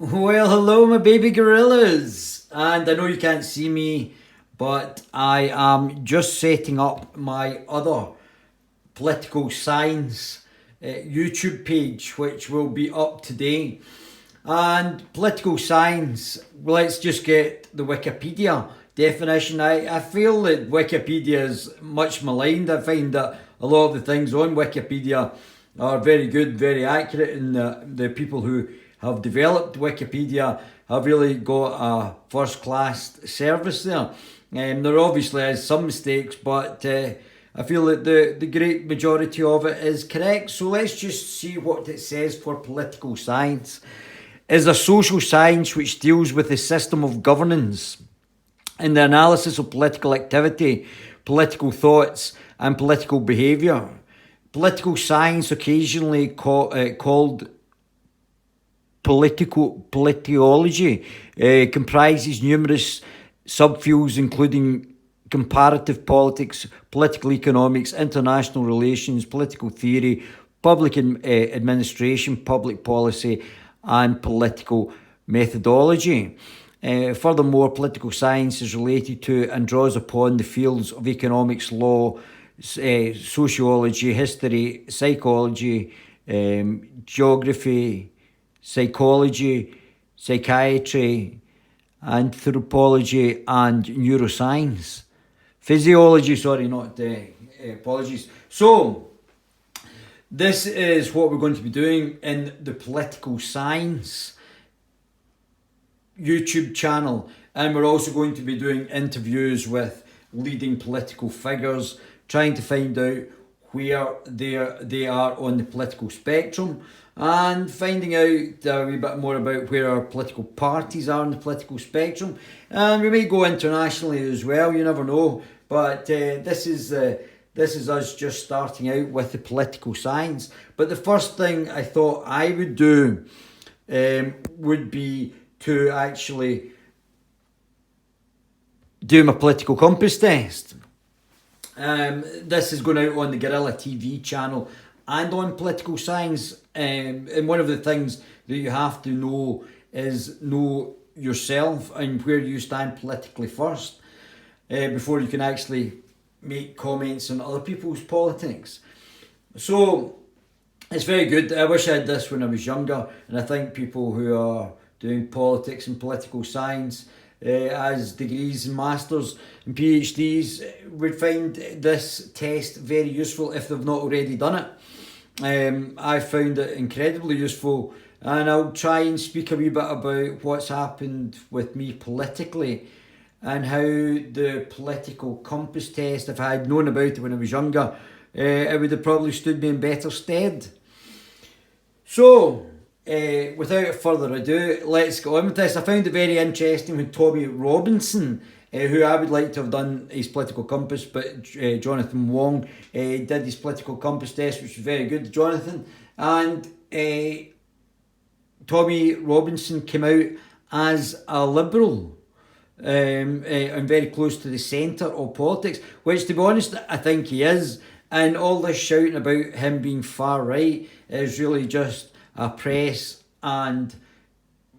Well, hello, my baby gorillas. And I know you can't see me, but I am just setting up my other political science YouTube page, which will be up today. And political science, let's just get the Wikipedia definition. I feel that Wikipedia is much maligned. I find that a lot of the things on Wikipedia are very good, very accurate, and the people who have developed Wikipedia have really got a first class service there. There obviously is some mistakes, but I feel that the great majority of it is correct. So let's just see what it says for political science. Is a social science which deals with the system of governance and the analysis of political activity, political thoughts, and political behaviour. Political science, occasionally called politology, comprises numerous subfields including comparative politics, political economics, international relations, political theory, public administration, public policy, and political methodology. Furthermore, political science is related to and draws upon the fields of economics, law, sociology, history, psychology, geography, psychology, psychiatry, anthropology, and neuroscience. Physiology, sorry, not apologies. So, this is what we're going to be doing in the political science YouTube channel, and we're also going to be doing interviews with leading political figures, trying to find out where they are on the political spectrum, and finding out a wee bit more about where our political parties are on the political spectrum. And we may go internationally as well, you never know, but this is us just starting out with the political science. But the first thing I thought I would do would be to actually do my political compass test. This is going out on the Guerilla TV channel and on political science. And one of the things that you have to know is know yourself and where you stand politically first before you can actually make comments on other people's politics. So it's very good. I wish I had this when I was younger, and I think people who are doing politics and political science as degrees and masters and PhDs would find this test very useful if they've not already done it. I found it incredibly useful, and I'll try and speak a wee bit about what's happened with me politically and how the political compass test, if I had known about it when I was younger, it would have probably stood me in better stead. So, without further ado, let's go on with this. I found it very interesting when Tommy Robinson, who I would like to have done his political compass, but Jonathan Wong did his political compass test, which was very good, Jonathan. And Tommy Robinson came out as a liberal and very close to the centre of politics, which, to be honest, I think he is. And all this shouting about him being far right is really just a press and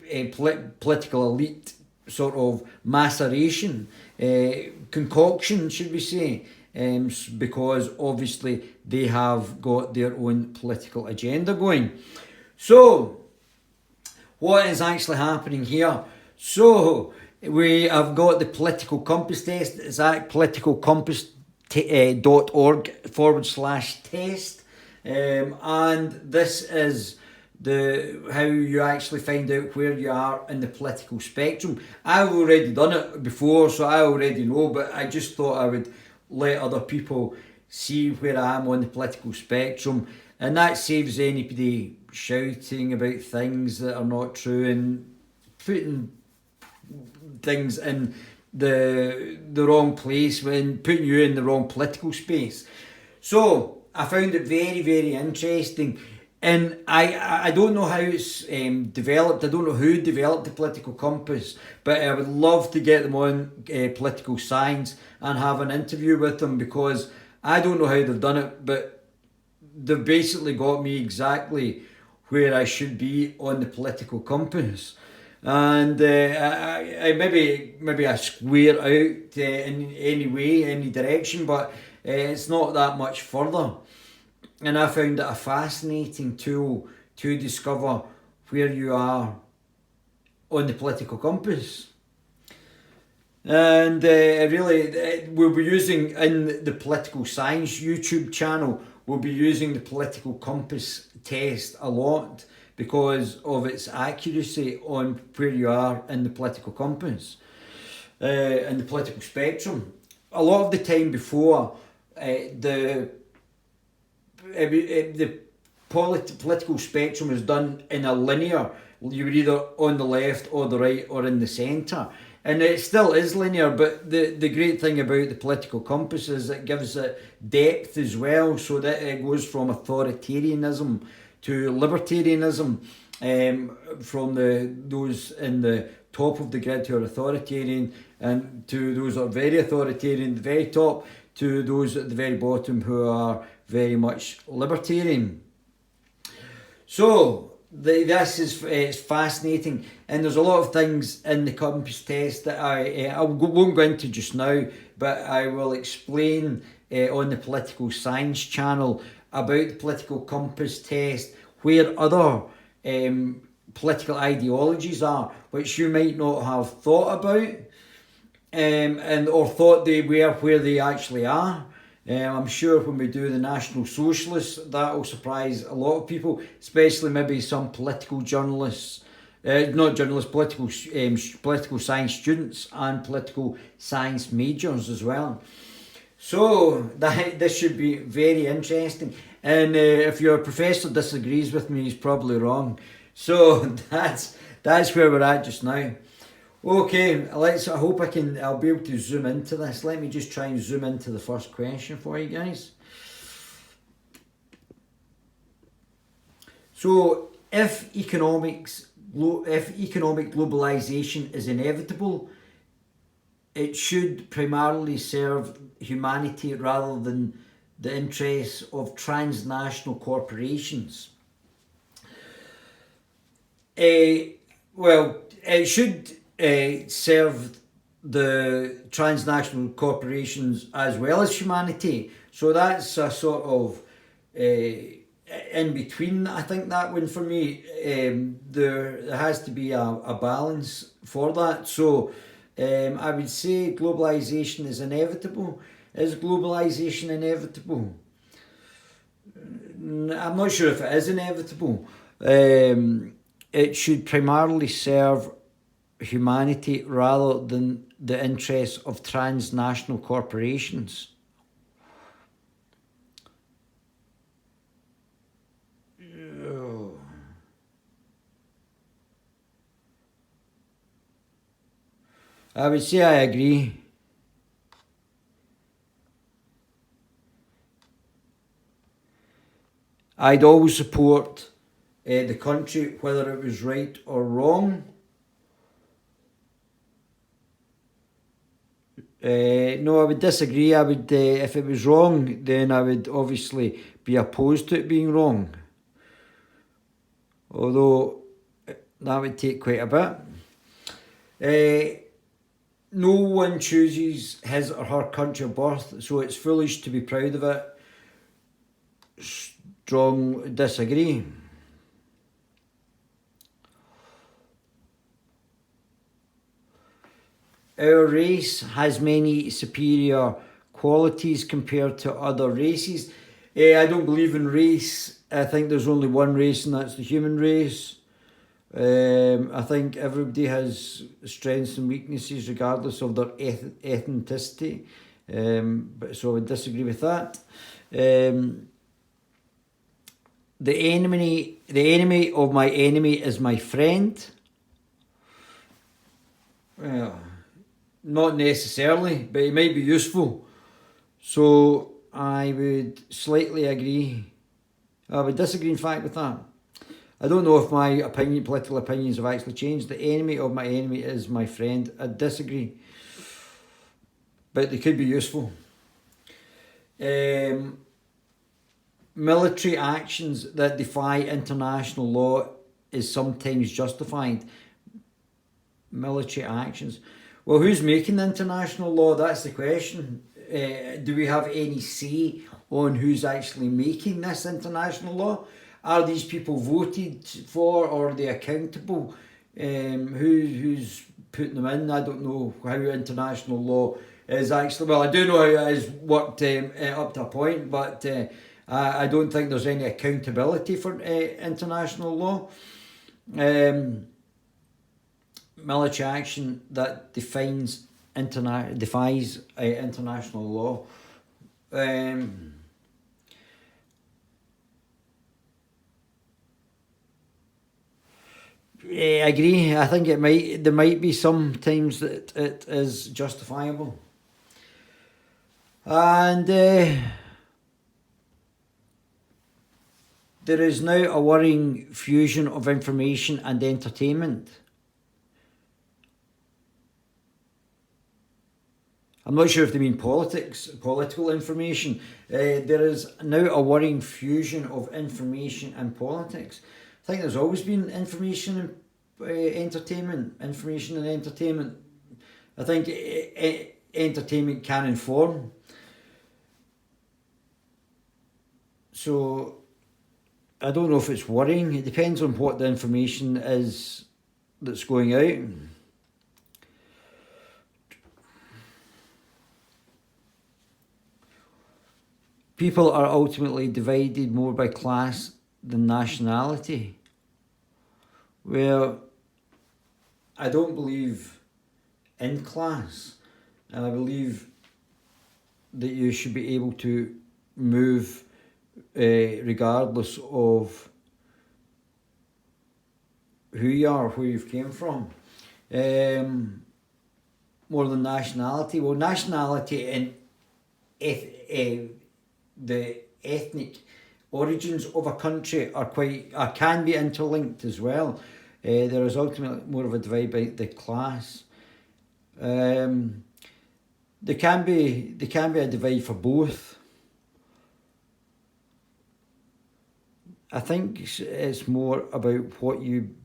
a political elite sort of maceration, concoction, should we say, because obviously they have got their own political agenda going. So, what is actually happening here? So, we have got the political compass test. It's at politicalcompass.org/test. And this is how you actually find out where you are in the political spectrum. I've already done it before, so I already know, but I just thought I would let other people see where I am on the political spectrum, and that saves anybody shouting about things that are not true and putting things in the wrong place when putting you in the wrong political space. So I found it very, very interesting, and I don't know how it's developed. I don't know who developed the political compass, but I would love to get them on political science and have an interview with them, because I don't know how they've done it, but they've basically got me exactly where I should be on the political compass. And I maybe I square out in any way, any direction, but it's not that much further. And I found it a fascinating tool to discover where you are on the political compass. And we'll be using in the political science YouTube channel, we'll be using the political compass test a lot because of its accuracy on where you are in the political compass, in the political spectrum. A lot of the time before, the political spectrum is done in a linear. You were either on the left or the right or in the centre. And it still is linear, but the great thing about the political compass is it gives it depth as well, so that it goes from authoritarianism to libertarianism, from those in the top of the grid who are authoritarian, and to those that are very authoritarian, the very top, to those at the very bottom who are very much libertarian. So this is it's fascinating, and there's a lot of things in the compass test that I won't go into just now, but I will explain on the political science channel about the political compass test, where other political ideologies are, which you might not have thought about, and or thought they were where they actually are. I'm sure when we do the National Socialists, that will surprise a lot of people, especially maybe some political journalists, not journalists, political science students and political science majors as well. So this should be very interesting. And if your professor disagrees with me, he's probably wrong. So that's where we're at just now. Okay, I hope I'll be able to zoom into this. Let me just try and zoom into the first question for you guys. So, if economic globalization is inevitable, it should primarily serve humanity rather than the interests of transnational corporations. Well, it should serve the transnational corporations as well as humanity. So that's a sort of in between, I think, that one for me. There has to be a balance for that. So I would say globalization is inevitable. Is globalization inevitable? I'm not sure if it is inevitable. It should primarily serve humanity rather than the interests of transnational corporations. I would say I agree. I'd always support the country, whether it was right or wrong. No, I would disagree. I would, if it was wrong, then I would obviously be opposed to it being wrong. Although that would take quite a bit. No one chooses his or her country of birth, so it's foolish to be proud of it. Strong disagree. Our race has many superior qualities compared to other races. I don't believe in race. I think there's only one race, and that's the human race. I think everybody has strengths and weaknesses regardless of their ethnicity. So I would disagree with that. The enemy of my enemy is my friend. Well, not necessarily, but it might be useful. So I would slightly agree. I would disagree, in fact, with that. I don't know if my political opinions have actually changed. The enemy of my enemy is my friend. I disagree. But they could be useful. military actions that defy international law is sometimes justified. Military actions. Well, who's making the international law? That's the question. Do we have any say on who's actually making this international law? Are these people voted for, or are they accountable? Who's putting them in? I don't know how international law is actually. Well, I do know how it is worked up to a point, but I don't think there's any accountability for international law. Military action that defies international law. I agree. I think there might be some times that it is justifiable. And there is now a worrying fusion of information and entertainment. I'm not sure if they mean political information. There is now a worrying fusion of information and politics. I think there's always been information and entertainment. Information and entertainment. I think entertainment can inform. So I don't know if it's worrying. It depends on what the information is that's going out. People are ultimately divided more by class than nationality. Well, I don't believe in class, and I believe that you should be able to move regardless of who you are, where you've came from. More than nationality. Well, nationality and the ethnic origins of a country can be interlinked as well. There is ultimately more of a divide by the class. There can be a divide for both. I think it's more about what you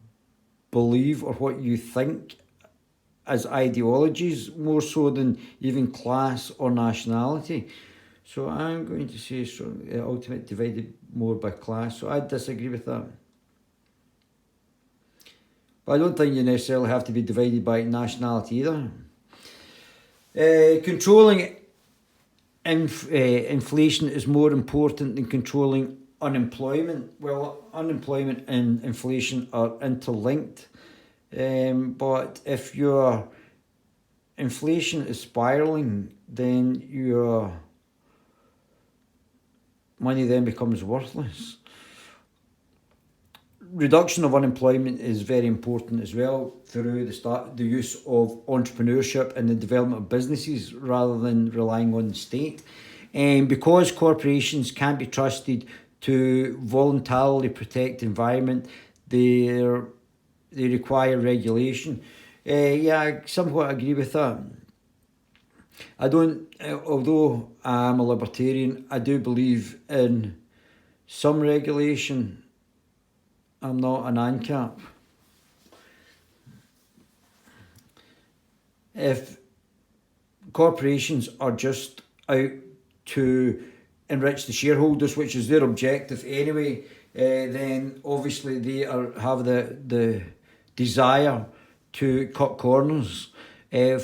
believe or what you think as ideologies, more so than even class or nationality. So I'm going to say ultimate divided more by class. So I disagree with that. But I don't think you necessarily have to be divided by nationality either. Controlling inflation is more important than controlling unemployment. Well, unemployment and inflation are interlinked. But if your inflation is spiralling, then your money then becomes worthless. Reduction of unemployment is very important as well through the use of entrepreneurship and the development of businesses rather than relying on the state. And because corporations can't be trusted to voluntarily protect the environment, they require regulation. I somewhat agree with that. Although I'm a libertarian, I do believe in some regulation. I'm not an ANCAP. If corporations are just out to enrich the shareholders, which is their objective anyway, then obviously they have the desire to cut corners.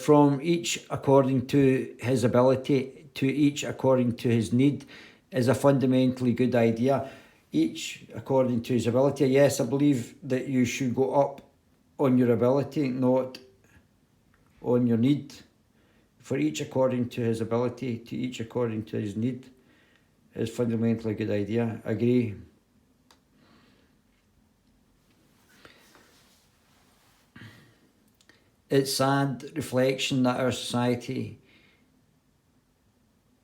From each according to his ability, to each according to his need, is a fundamentally good idea. Each according to his ability. Yes, I believe that you should go up on your ability, not on your need. For each according to his ability, to each according to his need, is fundamentally a good idea. I agree. It's sad reflection that our society,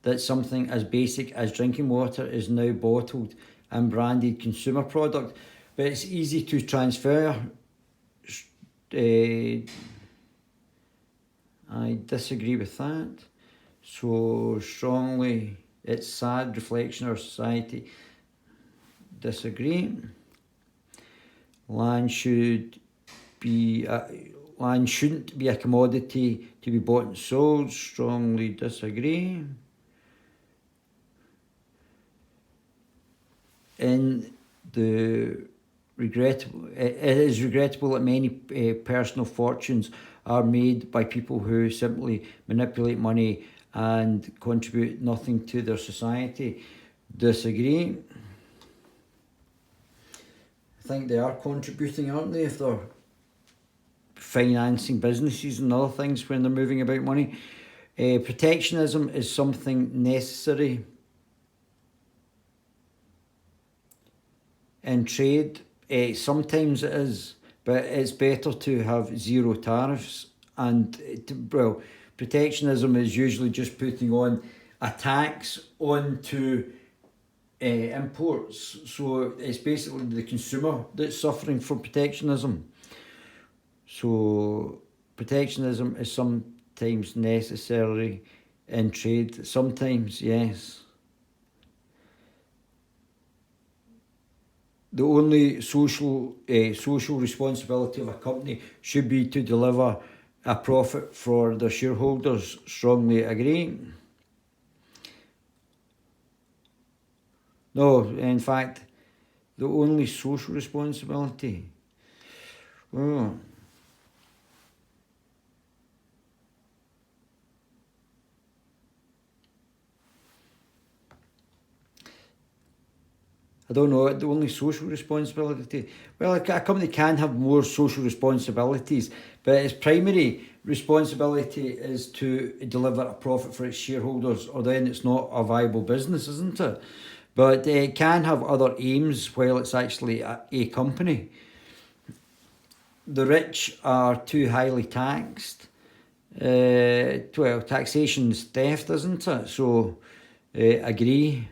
that something as basic as drinking water is now bottled and branded consumer product. But it's easy to transfer. I disagree with that. So strongly, it's sad reflection of our society disagree. Land shouldn't be a commodity to be bought and sold. Strongly disagree. It is regrettable that many personal fortunes are made by people who simply manipulate money and contribute nothing to their society. Disagree. I think they are contributing, aren't they, if they're financing businesses and other things when they're moving about money. Protectionism is something necessary in trade. Sometimes it is, but it's better to have zero tariffs. And, protectionism is usually just putting on a tax onto imports. So it's basically the consumer that's suffering from protectionism. So protectionism is sometimes necessary in trade. Sometimes, yes. The only social responsibility of a company should be to deliver a profit for their shareholders. Strongly agree. No, in fact, the only social responsibility. Oh. I don't know, the only social responsibility. Well, a company can have more social responsibilities, but its primary responsibility is to deliver a profit for its shareholders, or then it's not a viable business, isn't it? But it can have other aims while it's actually a company. The rich are too highly taxed. Taxation's theft, isn't it? So, agree.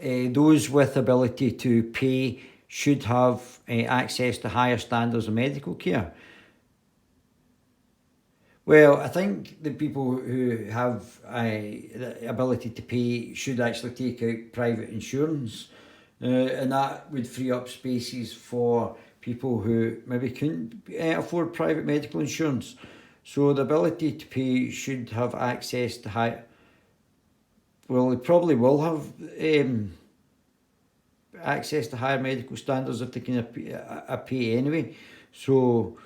Those with ability to pay should have access to higher standards of medical care. Well, I think the people who have the ability to pay should actually take out private insurance, and that would free up spaces for people who maybe couldn't afford private medical insurance. So the ability to pay should have access to high. Well, they probably will have access to higher medical standards if they can pay anyway. So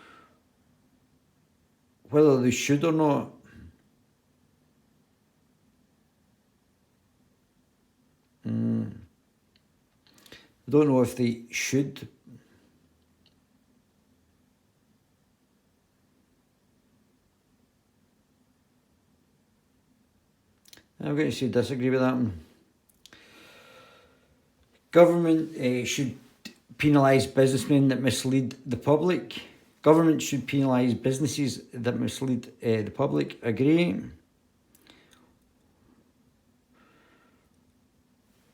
whether they should or not, I don't know if they should. I'm going to say disagree with that one. Government should penalise businessmen that mislead the public. Government should penalise businesses that mislead the public. Agree.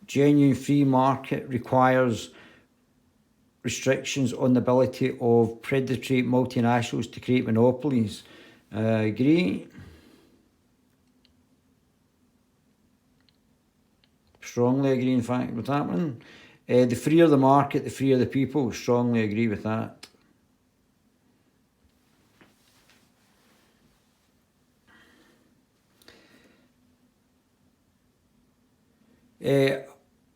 Genuine free market requires restrictions on the ability of predatory multinationals to create monopolies. Agree. Strongly agree, in fact, with that one. The freer the market, the freer the people. Strongly agree with that.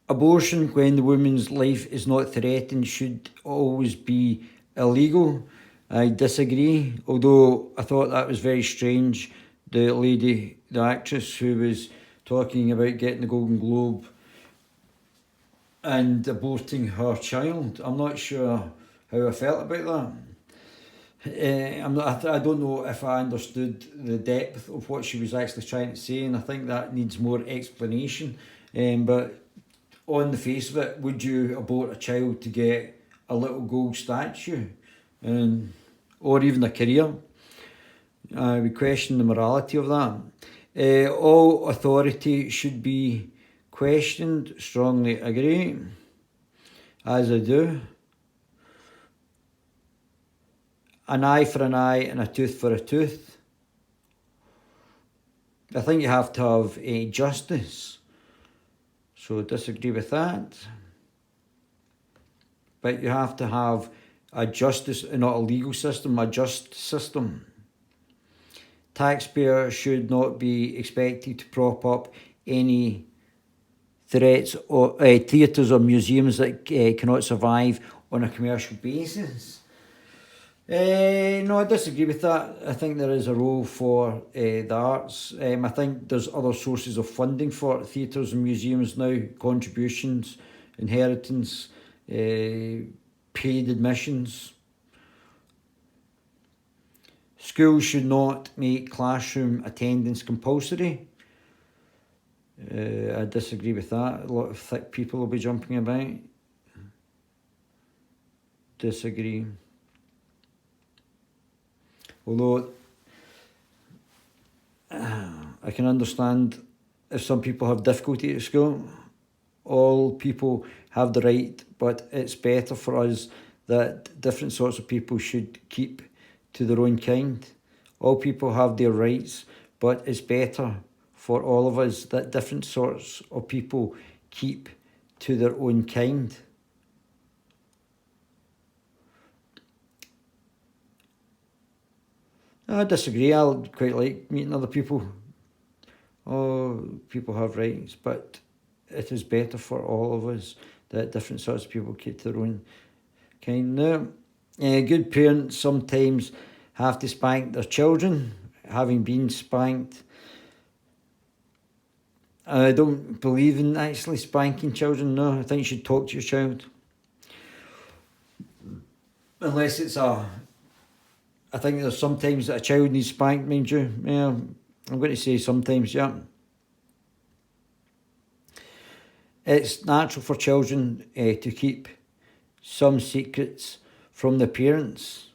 Abortion, when the woman's life is not threatened, should always be illegal. I disagree, although I thought that was very strange. The lady, the actress who was talking about getting the Golden Globe and aborting her child. I'm not sure how I felt about that. I don't know if I understood the depth of what she was actually trying to say, and I think that needs more explanation. But on the face of it, would you abort a child to get a little gold statue, or even a career? We question the morality of that. All authority should be questioned. Strongly agree, as I do. An eye for an eye and a tooth for a tooth. I think you have to have a justice. So disagree with that. But you have to have a justice, not a legal system, a just system. Taxpayers should not be expected to prop up any threats or theatres or museums that cannot survive on a commercial basis. No, I disagree with that. I think there is a role for the arts. I think there's other sources of funding for theatres and museums now, contributions, inheritance, paid admissions. Schools should not make classroom attendance compulsory. I disagree with that. A lot of thick people will be jumping about. Disagree. Although I can understand if some people have difficulty at school. All people have the right, but it's better for us that different sorts of people should keep to their own kind. All people have their rights, but it's better for all of us that different sorts of people keep to their own kind. I disagree. I quite like meeting other people. Oh, people have rights, but it is better for all of us that different sorts of people keep to their own kind. Now, good parents sometimes have to spank their children, having been spanked. I don't believe in actually spanking children, no. I think you should talk to your child. Unless it's I think there's sometimes that a child needs spanked, mind you. Yeah, I'm going to say sometimes, yeah. It's natural for children to keep some secrets from their parents.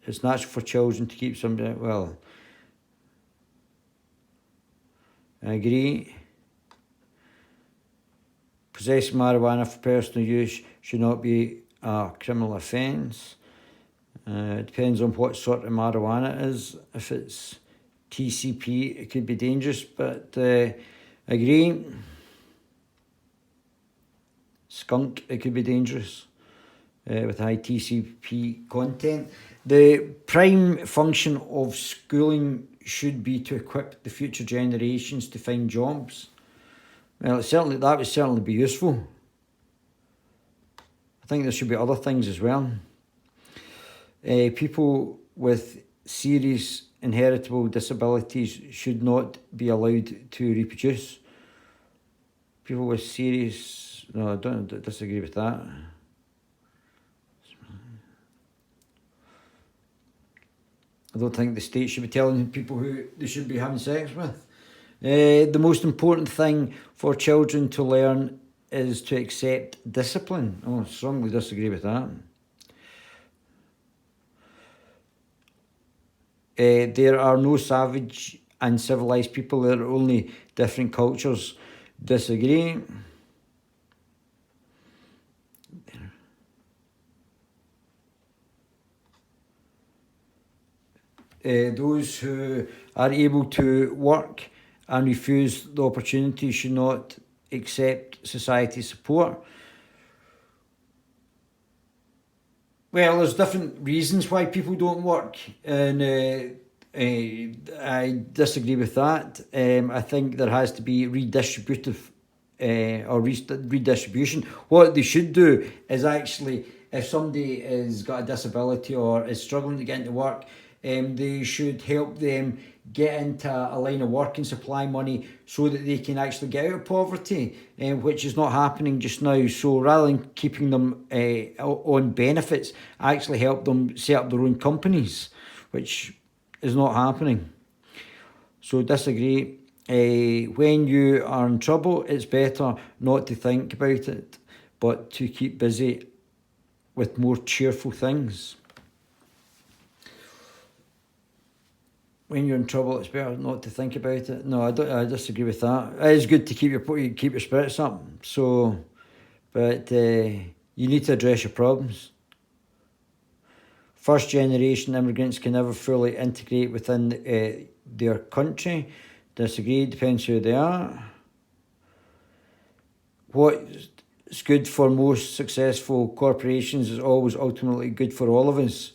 It's natural for children to keep some, well, I agree. Possessing marijuana for personal use should not be a criminal offence. It depends on what sort of marijuana it is. If it's TCP, it could be dangerous, but I agree. Skunk, it could be dangerous with high TCP content. The prime function of schooling should be to equip the future generations to find jobs. Well, that would certainly be useful. I think there should be other things as well. People with serious inheritable disabilities should not be allowed to reproduce. People with serious... No, I don't disagree with that. I don't think the state should be telling people who they should be having sex with. The most important thing for children to learn is to accept discipline. Oh, I strongly disagree with that. There are no savage and civilized people. There are only different cultures. Disagree. Those who are able to work and refuse the opportunity should not accept society's support. Well, there's different reasons why people don't work, and I disagree with that. I think there has to be redistributive or redistribution. What they should do is actually, if somebody has got a disability or is struggling to get into work, they should help them get into a line of work and supply money so that they can actually get out of poverty, which is not happening just now. So rather than keeping them on benefits, actually help them set up their own companies, which is not happening. So disagree. When you are in trouble, it's better not to think about it, but to keep busy with more cheerful things. When you're in trouble, it's better not to think about it. No, I disagree with that. It is good to keep your spirits up. So, but you need to address your problems. First generation immigrants can never fully integrate within their country. Disagree, depends who they are. What's good for most successful corporations is always ultimately good for all of us.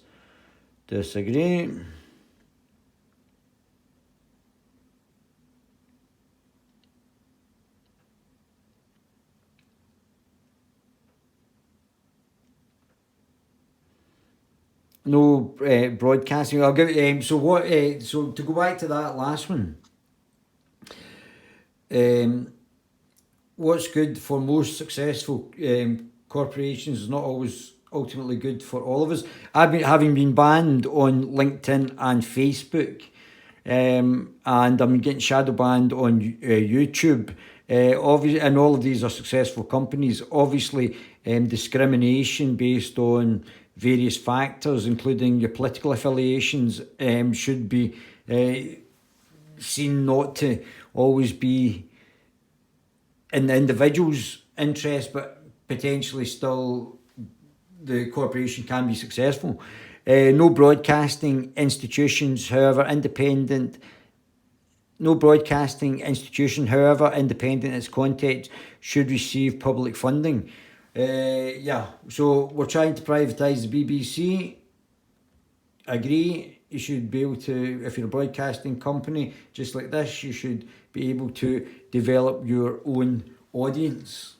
Disagree. No broadcasting. I'll give so what? So to go back to that last one, what's good for most successful corporations is not always ultimately good for all of us. Having been banned on LinkedIn and Facebook, and I'm getting shadow banned on YouTube. Obviously, and all of these are successful companies. Obviously, discrimination based on various factors, including your political affiliations, should be seen not to always be in the individual's interest, but potentially still the corporation can be successful. No broadcasting institutions, however independent its content, should receive public funding. So we're trying to privatise the BBC. Agree. You should be able to, if you're a broadcasting company, just like this, you should be able to develop your own audience.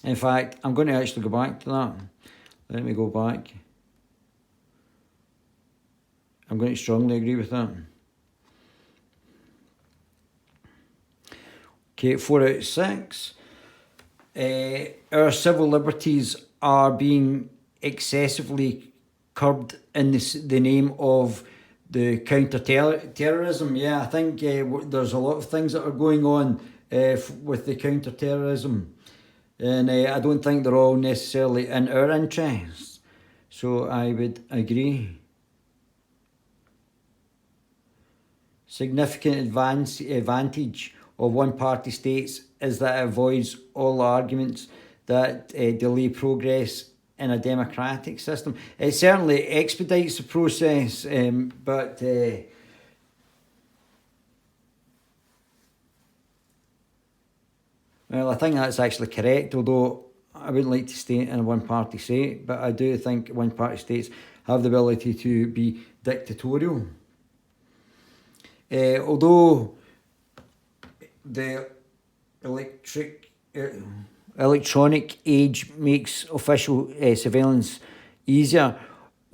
In fact, I'm going to actually go back to that. Let me go back. I'm going to strongly agree with that. Okay, 4 out of 6. Our civil liberties are being excessively curbed in the name of the counter-terrorism. Yeah, I think there's a lot of things that are going on with the counter-terrorism. And I don't think they're all necessarily in our interests. So I would agree. Significant advantage of one-party states is that it avoids all arguments that delay progress in a democratic system. It certainly expedites the process, but well, I think that's actually correct, although I wouldn't like to stay in a one-party state, but I do think one-party states have the ability to be dictatorial. Although the electronic age makes official surveillance easier,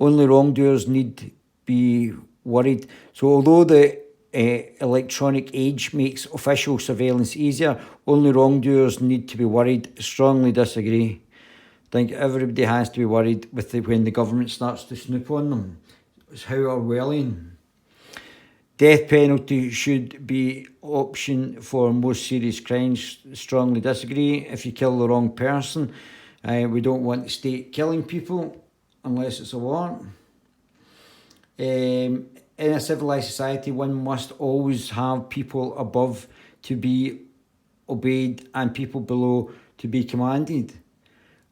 only wrongdoers need be worried. So although the electronic age makes official surveillance easier, only wrongdoers need to be worried. Strongly disagree. I think everybody has to be worried when the government starts to snoop on them. It's how Orwellian. Death penalty should be option for most serious crimes. Strongly disagree. If you kill the wrong person, we don't want the state killing people unless it's a war. In a civilised society, one must always have people above to be obeyed and people below to be commanded.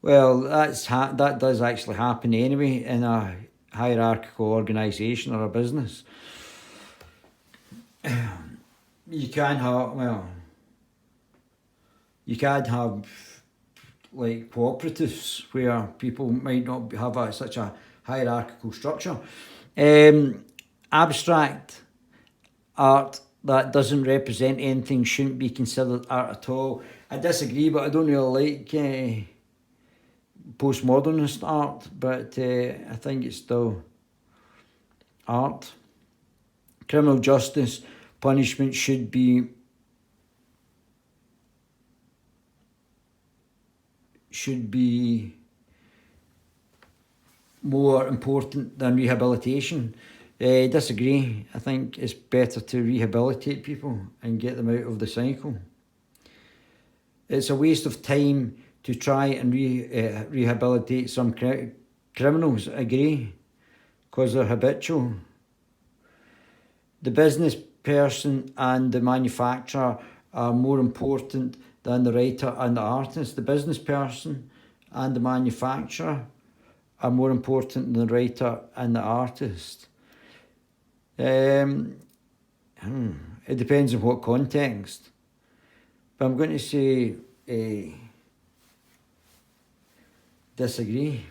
Well, that does actually happen anyway in a hierarchical organisation or a business. You can have like cooperatives where people might not have such a hierarchical structure. Abstract art that doesn't represent anything shouldn't be considered art at all. I disagree, but I don't really like postmodernist art, but I think it's still art. Criminal justice punishment should be more important than rehabilitation. Disagree. I think it's better to rehabilitate people and get them out of the cycle. It's a waste of time to try and rehabilitate some criminals. Agree, because they're habitual. The business person and the manufacturer are more important than the writer and the artist. The business person and the manufacturer are more important than the writer and the artist. It depends on what context. But I'm going to say disagree.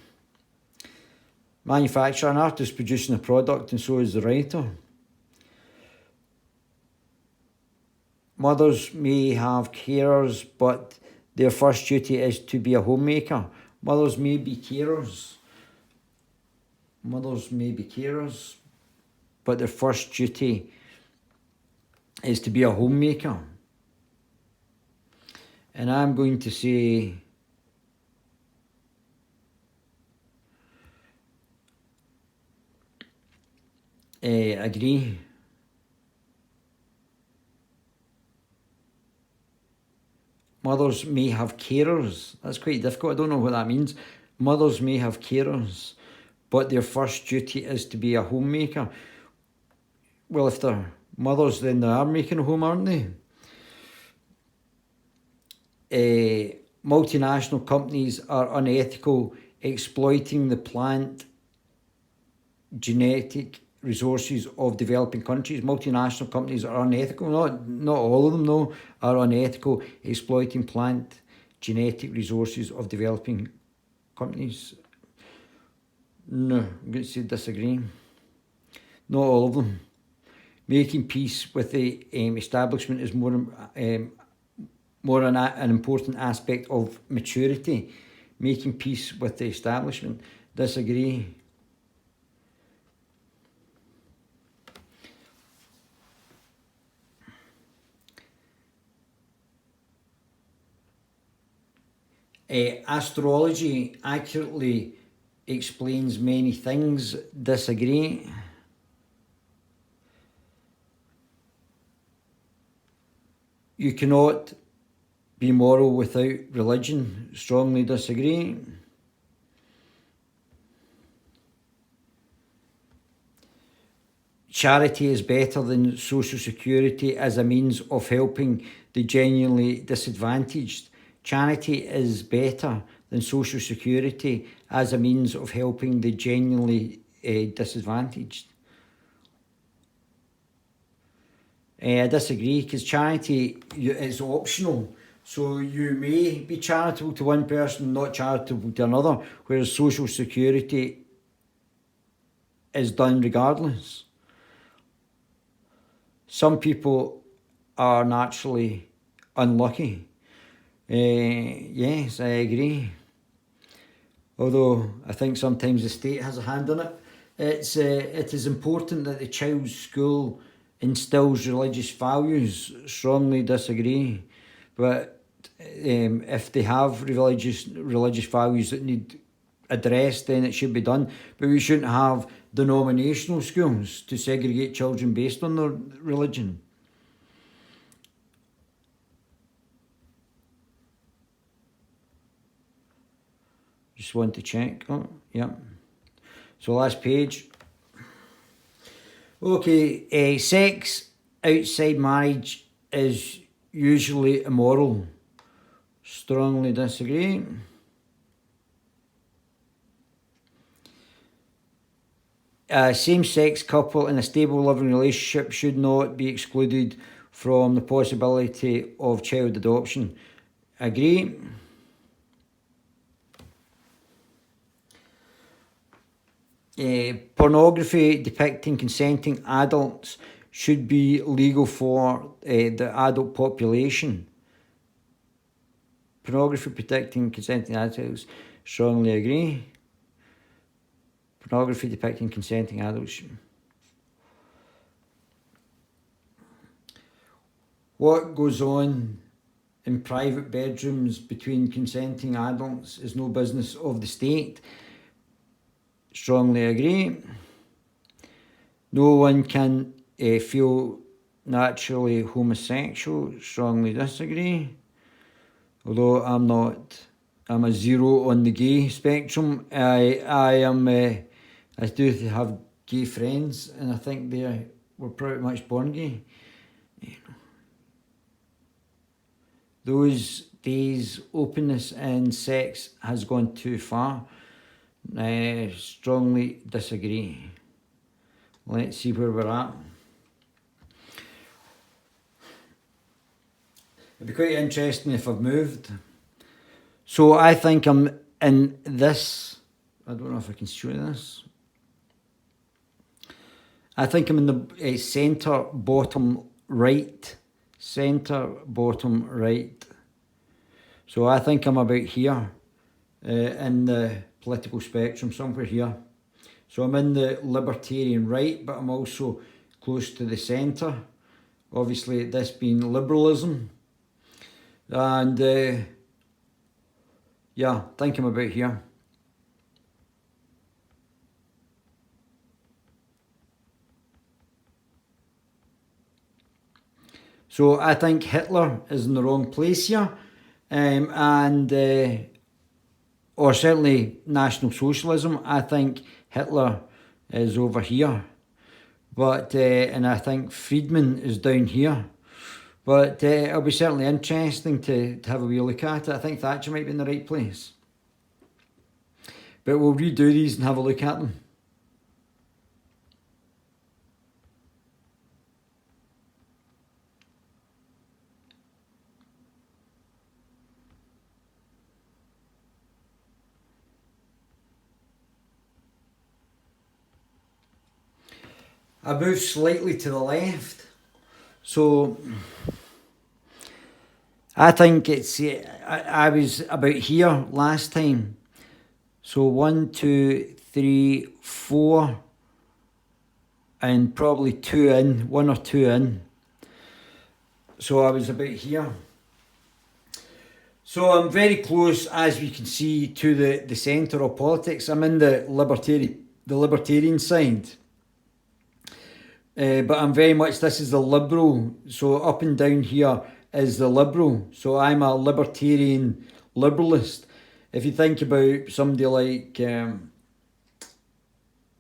Manufacturer, an artist producing a product, and so is the writer. Mothers may have carers, but their first duty is to be a homemaker. Mothers may be carers. Mothers may be carers, but their first duty is to be a homemaker. And I'm going to say agree. Mothers may have carers. That's quite difficult. I don't know what that means. Mothers may have carers, but their first duty is to be a homemaker. Well, if they're mothers, then they are making a home, aren't they? Multinational companies are unethical, exploiting the plant genetic resources of developing countries. Multinational companies are unethical. Not all of them, though, are unethical, exploiting plant genetic resources of developing countries. No, I'm going to say disagree. Not all of them. Making peace with the establishment is more an important aspect of maturity. Making peace with the establishment. Disagree. Astrology accurately explains many things. Disagree. You cannot be moral without religion. Strongly disagree. Charity is better than social security as a means of helping the genuinely disadvantaged. Charity is better than social security as a means of helping the genuinely disadvantaged. I disagree, because charity is optional. So you may be charitable to one person, not charitable to another, whereas social security is done regardless. Some people are naturally unlucky. Yes, I agree. Although I think sometimes the state has a hand in it. It is important that the child's school instills religious values. Strongly disagree. But if they have religious values that need addressed, then it should be done. But we shouldn't have denominational schools to segregate children based on their religion. Just want to check. Oh, yeah. So last page. Okay, sex outside marriage is usually immoral. Strongly disagree. A same-sex couple in a stable living relationship should not be excluded from the possibility of child adoption. Agree. Pornography depicting consenting adults should be legal for the adult population. Pornography depicting consenting adults, strongly agree. Pornography depicting consenting adults. What goes on in private bedrooms between consenting adults is no business of the state. Strongly agree. No one can feel naturally homosexual. Strongly disagree. Although I'm a zero on the gay spectrum. I do have gay friends, and I think they were pretty much born gay. Those days, openness in sex has gone too far. Strongly disagree. Let's see where we're at. It'd be quite interesting if I've moved. So I think I'm in this. I don't know if I can show you this. I think I'm in the centre bottom right. Centre bottom right. So I think I'm about here in the political spectrum, somewhere here. So I'm in the libertarian right, but I'm also close to the centre. Obviously, this being liberalism. And yeah, I think I'm about here. So I think Hitler is in the wrong place here, or certainly National Socialism. I think Hitler is over here, but and I think Friedman is down here. But it'll be certainly interesting to have a wee look at it. I think Thatcher might be in the right place. But we'll redo these and have a look at them. I moved slightly to the left. So I think it's, I was about here last time. So 1, 2, 3, 4, and probably 2 in, 1 or 2 in. So I was about here. So I'm very close, as we can see, to the centre of politics. I'm in the libertarian side. But I'm very much, this is the liberal, so up and down here is the liberal. So I'm a libertarian liberalist. If you think about somebody like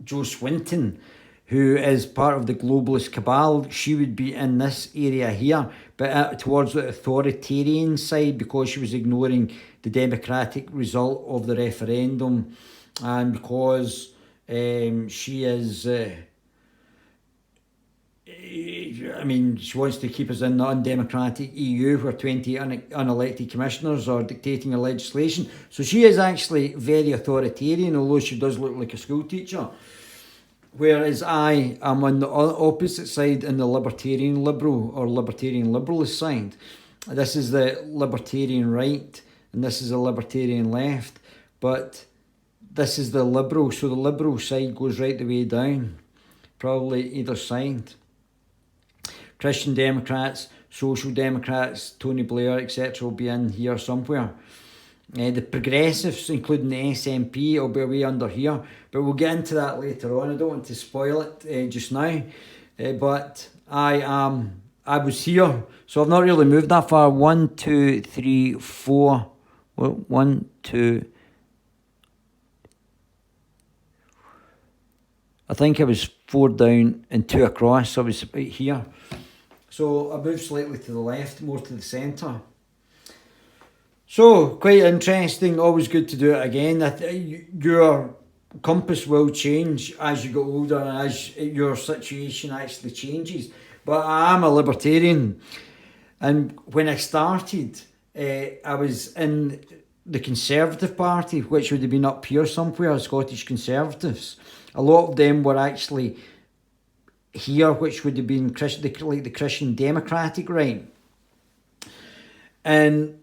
Jo Swinton, who is part of the globalist cabal, she would be in this area here, but towards the authoritarian side, because she was ignoring the democratic result of the referendum, and because she is... I mean, she wants to keep us in the undemocratic EU where 20 unelected commissioners are dictating her legislation. So she is actually very authoritarian, although she does look like a school teacher. Whereas I am on the opposite side, in the libertarian liberal or libertarian liberalist side. This is the libertarian right and this is the libertarian left. But this is the liberal, so the liberal side goes right the way down. Probably either side. Christian Democrats, Social Democrats, Tony Blair, etc. will be in here somewhere. The Progressives, including the SNP, will be way under here. But we'll get into that later on. I don't want to spoil it just now. But I was here, so I've not really moved that far. 1, 2, 3, 4. 1, 2. I think I was 4 down and 2 across, so I was about here. So I moved slightly to the left, more to the centre. So, quite interesting, always good to do it again. Your compass will change as you get older and as your situation actually changes. But I am a libertarian. And when I started, I was in the Conservative Party, which would have been up here somewhere, Scottish Conservatives. A lot of them were actually here, which would have been like the Christian Democratic right. And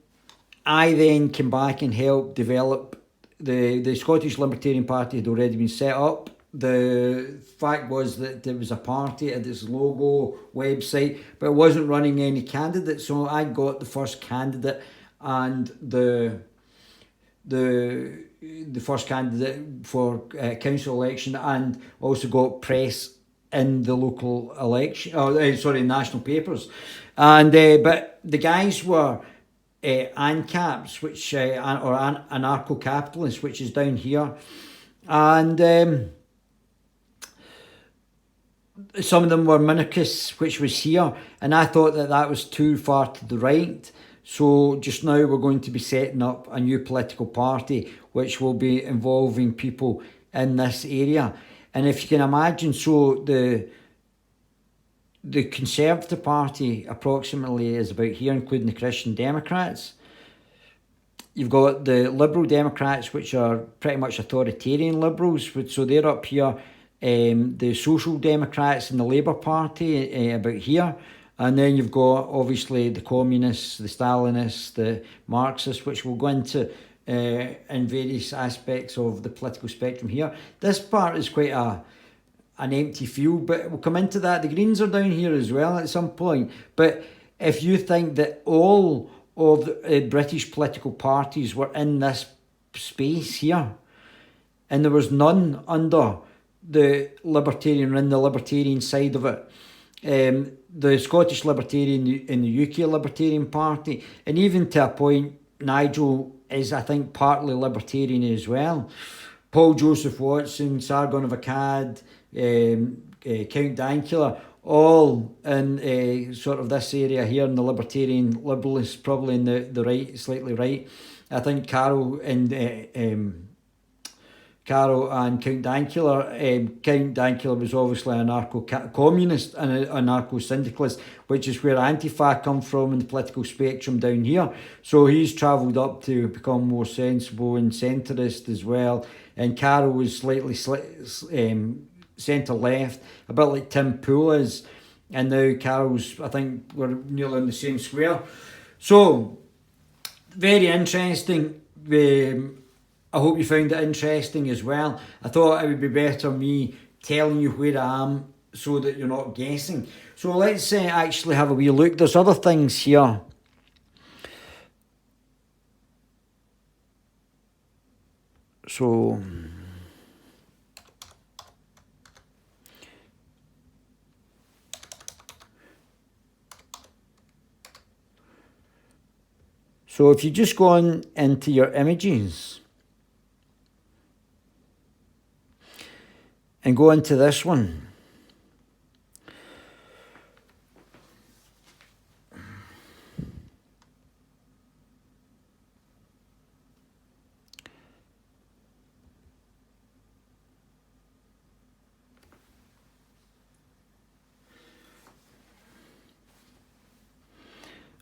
I then came back and helped develop the Scottish Libertarian Party had already been set up. The fact was that there was a party, it had its logo, website, but it wasn't running any candidates. So I got the first candidate and the first candidate for council election, and also got press in the local election, national papers. And but the guys were ANCAPs, which or anarcho-capitalists, which is down here, and some of them were minarchists, which was here, and I thought that was too far to the right. So just now we're going to be setting up a new political party which will be involving people in this area. And if you can imagine, so the Conservative Party approximately is about here, including the Christian Democrats. You've got the Liberal Democrats, which are pretty much authoritarian liberals, so they're up here. The Social Democrats and the Labour Party about here. And then you've got, obviously, the Communists, the Stalinists, the Marxists, which we'll go into in various aspects of the political spectrum here. This part is quite an empty field, but we'll come into that. The Greens are down here as well at some point. But if you think that all of the British political parties were in this space here, and there was none under the Libertarian or in the Libertarian side of it, the Scottish Libertarian and the UK Libertarian Party, and even to a point, Nigel is, I think, partly Libertarian as well. Paul Joseph Watson, Sargon of Akkad, Count Dankula, all in sort of this area here in the Libertarian Liberalists, probably in the right, slightly right. I think Carol and Count Dankula. Count Dankula was obviously an anarcho-communist and an anarcho-syndicalist, which is where Antifa come from in the political spectrum down here. So he's travelled up to become more sensible and centrist as well. And Carol was slightly centre-left, a bit like Tim Pool is. And now Carol's, I think, we're nearly in the same square. So, very interesting. I hope you found it interesting as well. I thought it would be better me telling you where I am so that you're not guessing. So let's actually have a wee look. There's other things here. So if you just go on into your images and go into this one.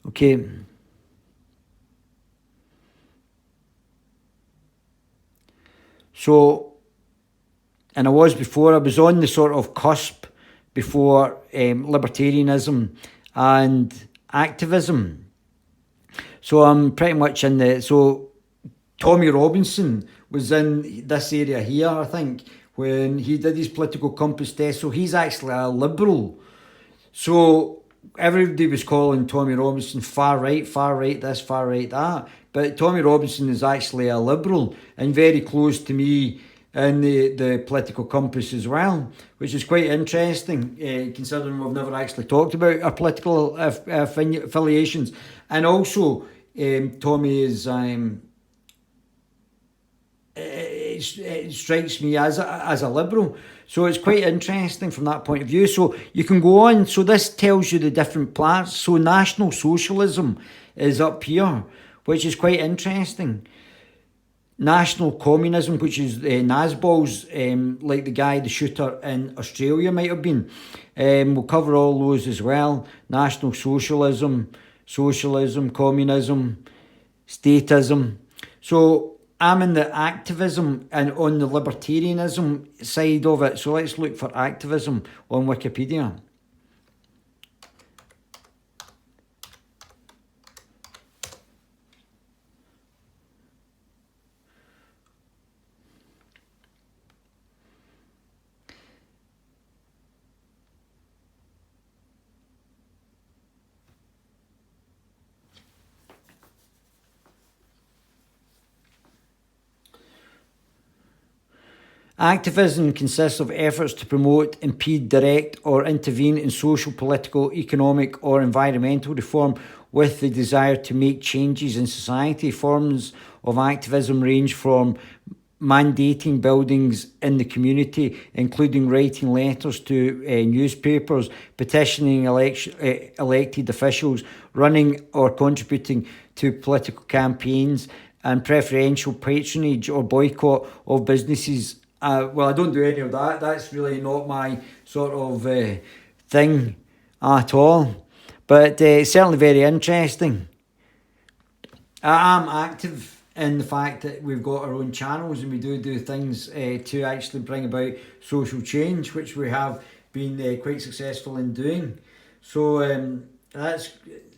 Okay. So, and I was on the sort of cusp before libertarianism and activism. So I'm pretty much in so Tommy Robinson was in this area here, I think, when he did his political compass test. So he's actually a liberal. So everybody was calling Tommy Robinson far right this, far right that. But Tommy Robinson is actually a liberal and very close to me in the political compass as well, which is quite interesting, considering we've never actually talked about our political affiliations. And also, Tommy is, it strikes me as a liberal. So it's quite interesting from that point of view. So you can go on. So this tells you the different parts. So National Socialism is up here, which is quite interesting. National Communism, which is Nazbol's, like the shooter in Australia might have been. We'll cover all those as well. National Socialism, Communism, Statism. So I'm in the activism and on the libertarianism side of it. So let's look for activism on Wikipedia. Activism consists of efforts to promote, impede, direct, or intervene in social, political, economic, or environmental reform with the desire to make changes in society. Forms of activism range from mandating buildings in the community, including writing letters to newspapers, petitioning elected officials, running or contributing to political campaigns, and preferential patronage or boycott of businesses. Well, I don't do any of that. That's really not my sort of thing at all. But it's certainly very interesting. I am active in the fact that we've got our own channels and we do things to actually bring about social change, which we have been quite successful in doing. So that's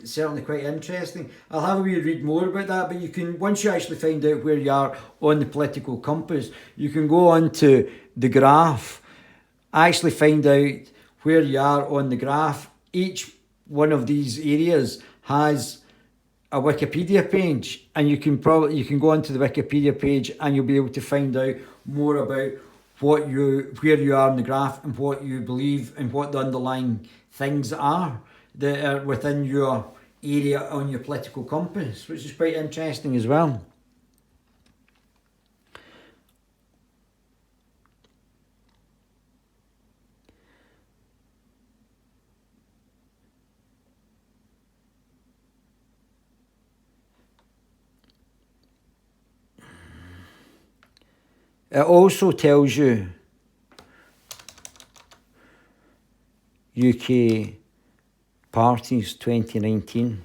certainly quite interesting. I'll have a wee read more about that, but you can, once you actually find out where you are on the political compass, you can go on to the graph, actually find out where you are on the graph. Each one of these areas has a Wikipedia page, and you can go onto the Wikipedia page and you'll be able to find out more about where you are on the graph and what you believe and what the underlying things are that are within your area on your political compass, which is quite interesting as well. It also tells you UK parties 2019.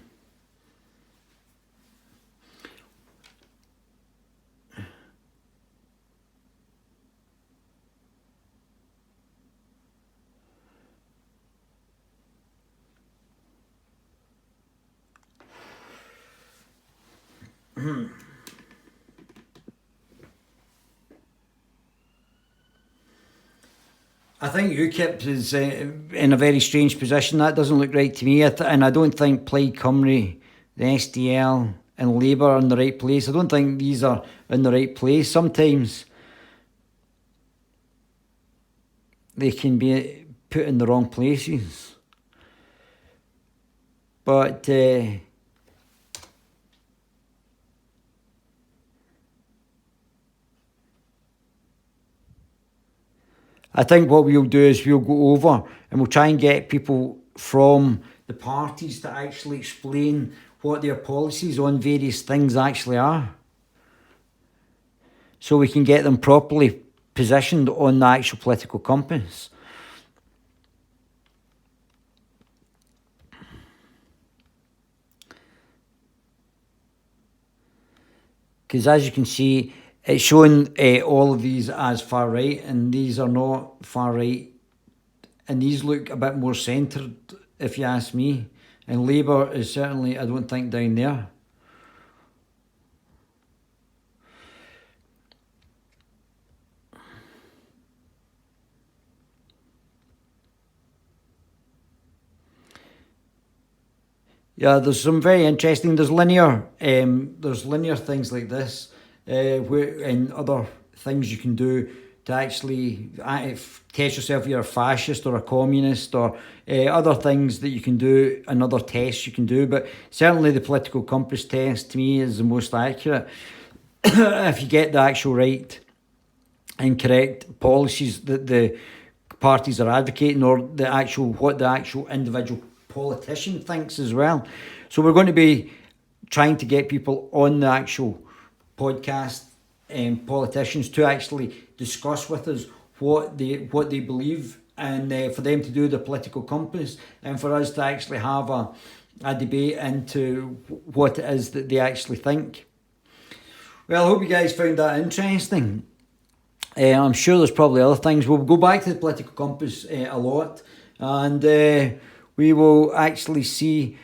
I think UKIP is in a very strange position. That doesn't look right to me. And I don't think Plaid Cymru, the SDL and Labour are in the right place. I don't think these are in the right place. Sometimes they can be put in the wrong places. But I think what we'll do is we'll go over and we'll try and get people from the parties to actually explain what their policies on various things actually are, so we can get them properly positioned on the actual political compass. Because as you can see, it's showing all of these as far right, and these are not far right. And these look a bit more centred, if you ask me. And Labour is certainly, I don't think, down there. Yeah, there's some very interesting, there's linear things like this. And other things you can do to actually test yourself if you're a fascist or a communist, or other things that you can do, and other tests you can do. But certainly the political compass test to me is the most accurate. If you get the actual right and correct policies that the parties are advocating, or what the actual individual politician thinks as well. So we're going to be trying to get people on the actual podcast and politicians to actually discuss with us what they believe, and for them to do the political compass, and for us to actually have a debate into what it is that they actually think. Well, I hope you guys found that interesting. I'm sure there's probably other things. We'll go back to the political compass a lot, and we will actually see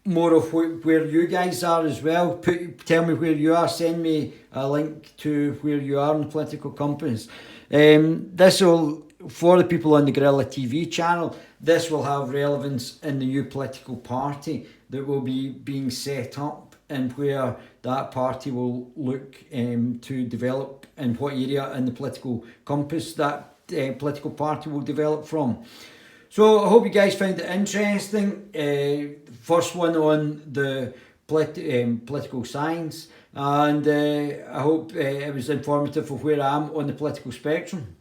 more of where you guys are as well. Tell me where you are. Send me a link to where you are on the political compass. This will, for the people on the Guerilla TV channel, this will have relevance in the new political party that will be being set up, and where that party will look to develop, and what area in the political compass that political party will develop from. So I hope you guys found it interesting. First one on the political science, and I hope it was informative of where I am on the political spectrum.